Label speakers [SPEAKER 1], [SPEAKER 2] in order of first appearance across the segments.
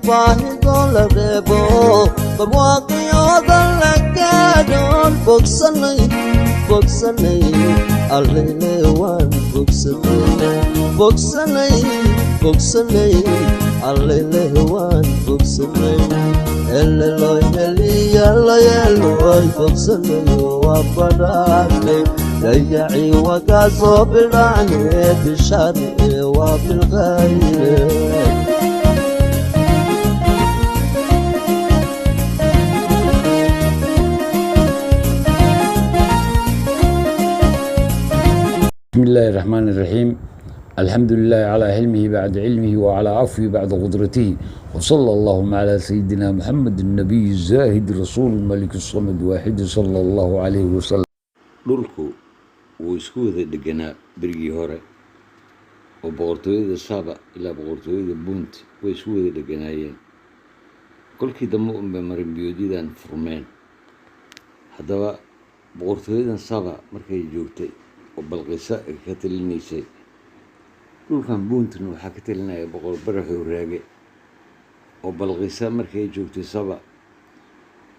[SPEAKER 1] baahidoo la reebo barwaaqiyoodan la gaadhoon bogsanay allele waan bogsanay allele waan bogsanay eleloy eliyaloyeloy bogsanayo waa badhaadhay dayaci wakaa soo bidhacne bishari waa bilqayre
[SPEAKER 2] بسم الله الرحمن الرحيم الحمد لله على حلمه بعد علمه وعلى عفوه بعد قدرته وصلى اللهم على سيدنا محمد النبي الزاهد رسول الملك الصمد واحد صلى الله عليه وسلم dhulku wuu isku wada deganaa berigii hore oo boqortooyada Saba ilaa boqortooyada Punt way isku wada deganaayeen kolkii dambe unba marinbiyoodidan furmeen haddaba boqortooyadan Saba markay joogtay oo Balqiisa ka talinaysay dhulkan Puntna waxaa ka talinaya boqor Baraxow Raage oo Balqiisa markay joogtay Saba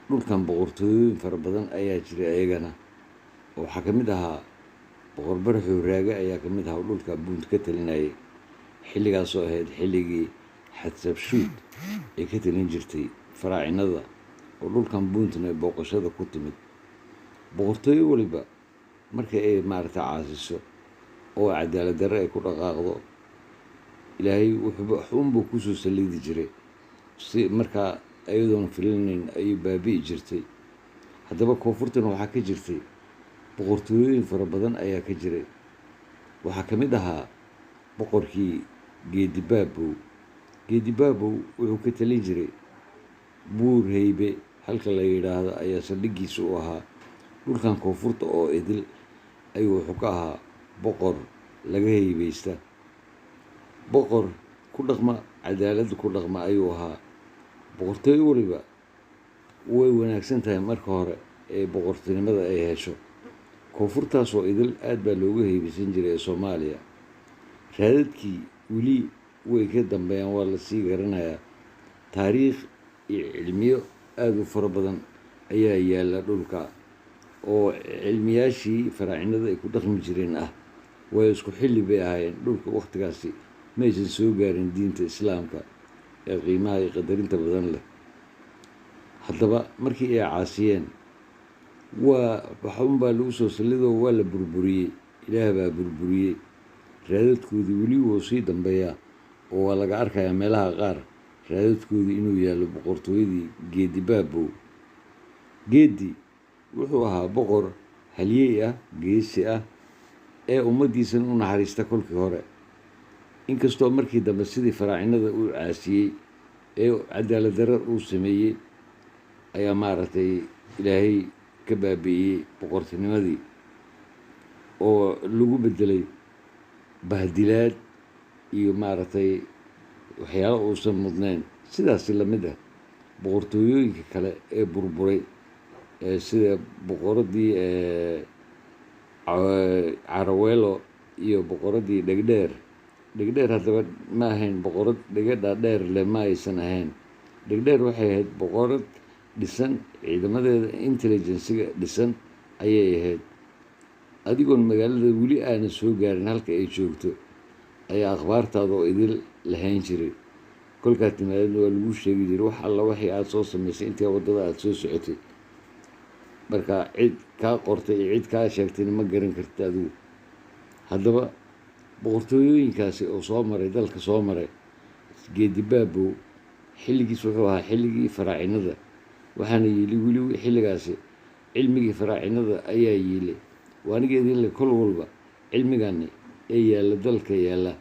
[SPEAKER 2] dhulkan boqortooyooyin fara badan ayaa jiray ayagana waxaa ka mid ahaa boqor Baraxow Raage ayaa ka mid ahaa dhulka Punt ka talinayay xilligaasoo ahayd xilligii Xatshepsut ay ka talin jirtay faraacinada oo dhulkan Puntna ay booqashada ku timid boqortooyo waliba markay ay maaragtay caasiso oo cadaalad darre ay ku dhaqaaqdo ilaahay wuxuunbuu kusoo saliidi jiray si markaa ayadoon filinayn ayay baabi'i jirtay haddaba koonfurtana waxaa ka jirtay boqortooyooyin fara badan ayaa ka jiray waxaa ka mid ahaa boqorkii Geedi Baabow wuxuu ka talin jiray Buur Heybe halka la yidhaahdo ayaa saldhiggiisa u ahaa dhulkan koonfurta oo idil ayuu wuxuu ka ahaa boqor laga heybeysta boqor ku dhaqma cadaaladda ku dhaqma ayuu ahaa boqortooyo waliba way wanaagsan tahay marka hore ee boqortinimada ay hesho koonfurtaas oo idil aad baa looga heybeysan jiray ee Soomaaliya raadadkii weli way ka dambeeyaan waa la sii garanayaa taariikh iyo cilmiyo aad u fara badan ayaa yaalla dhulka oo cilmiyaashii faraacinada ay ku dhaqmi jireen ah way isku xilli bay ahaayeen dhulka waqtigaasi maysan soo gaarin diinta islaamka ee qiimaha iyo qadarinta badan leh haddaba markii ay caasiyeen waxunbaa lagu soo sallidoo waa la burburiyey ilaah baa burburiyey raadadkoodii weli wuu sii dambeeyaa oo waa laga arkayaa meelaha qaar raadadkoodii inuu yaallo boqortooyadii Geedi Baabow Geedi wuxuu ahaa boqor halyey ah geesi ah ee ummaddiisan u naxariista kolkii hore inkastoo markii dambe sidii faraacinada uu caasiyey ee cadaalad darre uu sameeyey ayaa maaragtay ilaahay ka baabi'iyey boqortinimadii oo lagu bedelay bahdilaad iyo maaragtay waxyaalo uusan mudnayn sidaasi la mid ah boqortooyooyinka kale ee burburay sida boqoradii Caraweelo iyo boqoradii Dhegdheer haddaba ma ahayn boqorad dhega dheer leh ma aysan ahayn Dhegdheer waxay ahayd boqorad dhisan ciidamadeeda intelligensiga dhisan ayay ahayd adigoon magaalada weli aana soo gaarin halka ay joogto ayaa akhbaartaada oo idil lahayn jiray kolkaa timaadadna waa lagu sheegi jiray wax alla waxii aada soo samaysay intii waddada aada soo socotay marka cid kaa qortay iyo cid kaa sheegtayna ma garan kartid adigu haddaba boqortooyooyinkaasi oo soo maray dalka soo maray Geedi Baabow xilligiis wuxuu ahaa xilligii faraacinada waxaana yili weli xilligaasi cilmigii faraacinada ayaa yili waanigeedii kol walba cilmigani ee yaalla dalka yaalla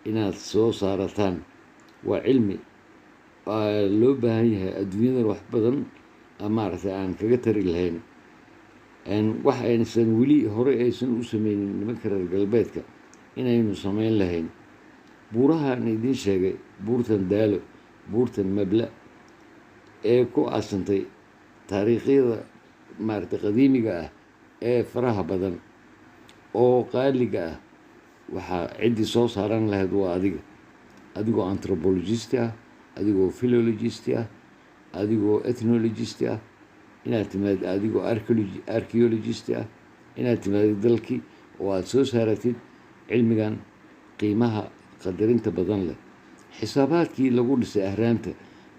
[SPEAKER 2] inaad soo saarataan waa cilmi loo baahan yahay adduunyadan wax badan maaragtay aan kaga tari lahayn wax aysan weli hore aysan u sameynin nimanka reer galbeedka inaynu samayn lahayn buurahaan idiin sheegay buurtan Daalo buurtan Mabla ee ku aasantay taariikhyada maaragtay qadiimiga ah ee faraha badan oo qaaliga ah waxaa ciddii soo saaran lahayd waa adigoo anthropologist ah adigoo philologist ah, adigoo ethnologist ah, inaad timaadid adigoo archaeologist ah, inaad timaadid dalkii oo aad soo saaratid cilmigan qiimaha qadarinta badan leh. xisaabaadkii lagu dhisay ahraamta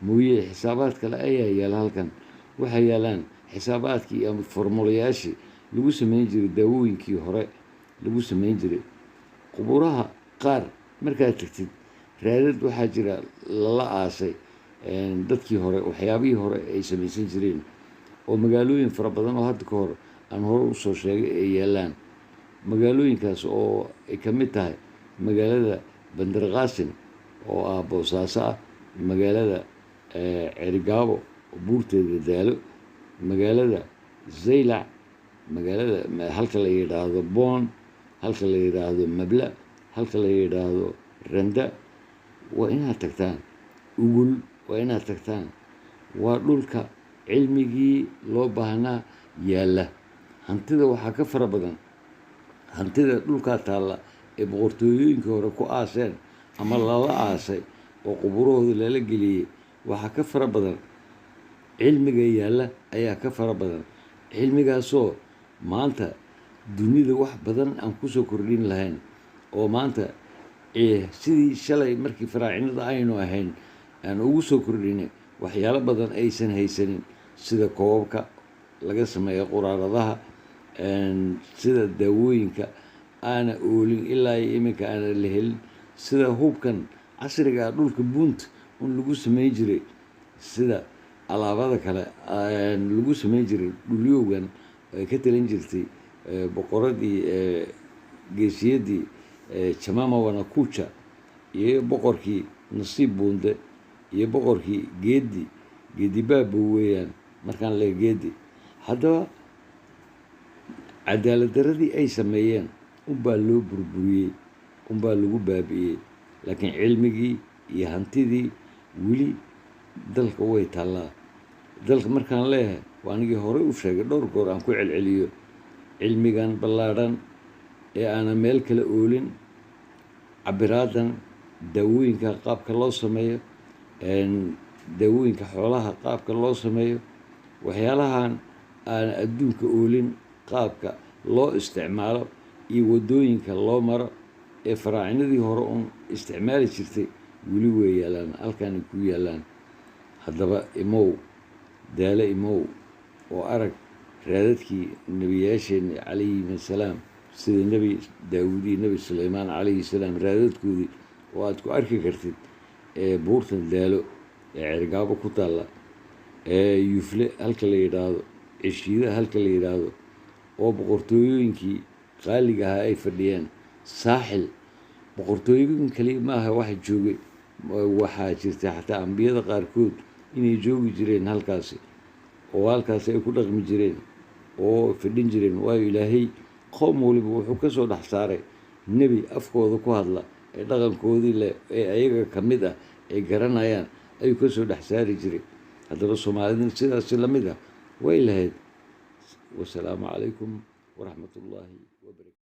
[SPEAKER 2] mooye xisaabaad kale ayaa yaala halkan. waxaa yaalaan xisaabaadkii ama formulayaashii lagu samayn jiray daawooyinkii hore lagu samayn jiray. qubuuraha qaar markaad tagtid raadad waxaa jira lala aasay dadkii hore waxyaabihii hore ay samaysan jireen oo magaalooyin fara badan oo hadda ka hor aan hore usoo sheegay ay yaalaan. magaalooyinkaas oo ay ka mid tahay magaalada bandarqaasin oo ah boosaaso ah, magaalada cerigaabo oo buurteeda daalo, magaalada zaylac, magaalada halka la yidhaahdo boon, halka la yidhaahdo mabla, halka la yidhaahdo randa. waa inaad tagtaan. ugul waa inaad tagtaan. waa dhulka cilmigii loo baahnaa yaalla. hantida waxaa ka fara badan hantida dhulkaa taalla ee boqortooyooyinkii hore ku aaseen ama lala aasay oo quburahooda lala geliyey. waxaa ka fara badan cilmiga yaalla ayaa ka fara badan. cilmigaasoo maanta dunida wax badan aan kusoo kordhin lahayn oo maanta sidii shalay markii faraacinada aynu ahayn aan ugu soo kordhinay waxyaalo badan aysan haysanin, sida koobabka laga sameeyo quraaradaha, sida daawooyinka aana oolin ilaa iyo iminka aana la helin, sida hubkan casriga dhulka buunt un lagu samayn jiray, sida alaabada kale lagu samayn jiray dhulyowgan ay ka talin jirtay boqoradii geesiyadii Chamama Wanakucha iyo boqorkii Nasiib Buunde iyo boqorkii geedi baabo weeyaan markaan le geedi. haddaba cadaalad daradii ay sameeyeen unbaa loo burburiyey, unbaa lagu baabi'iyey. laakiin cilmigii iyo hantidii weli dalka way taallaa. dalka markaan leeyahay waa anigii horey u sheegay dhowr goor aan ku celceliyo cilmigan ballaadhan ee aanan meel kale oolin, cabiraadan daawooyinka qaabka loo sameeyo, daawooyinka xoolaha qaabka loo sameeyo, waxyaalahan aan adduunka oolin qaabka loo isticmaalo iyo waddooyinka loo maro ee faraacinadii hore un isticmaali jirtay weli way yaalaan, halkaanay ku yaalaan. haddaba imow daalo imow oo arag raadadkii nebiyaasheenni calayhim assalaam, sida nebi daawuud iyo nebi suleymaan calayhi salaam raadadkoodii oo aad ku arki kartid buurtan daalo ee cergaabo ku taalla, yufle halka la yidhaahdo, ceshiida halka la yidhaahdo, oo boqortooyooyinkii qaaliga ahaa ay fadhiyeen. saaxil boqortooyooyin kaliya maaha waxa joogay, waxaa jirta xataa ambiyada qaarkood inay joogi jireen halkaasi oo halkaasi ay ku dhaqmi jireen oo fadhin jireen. waayo ilaahay qoom waliba wuxuu ka soo dhex saaray nebi afkooda ku hadla ee dhaqankoodii leh ee ayaga ka mid ah ay garanayaan ayuu ka soo dhex saari jiray. haddaba soomaalidin sidaasi la mid ah way lahayd. wasalaamu calaykum waraxmatullaahi wabarakatu.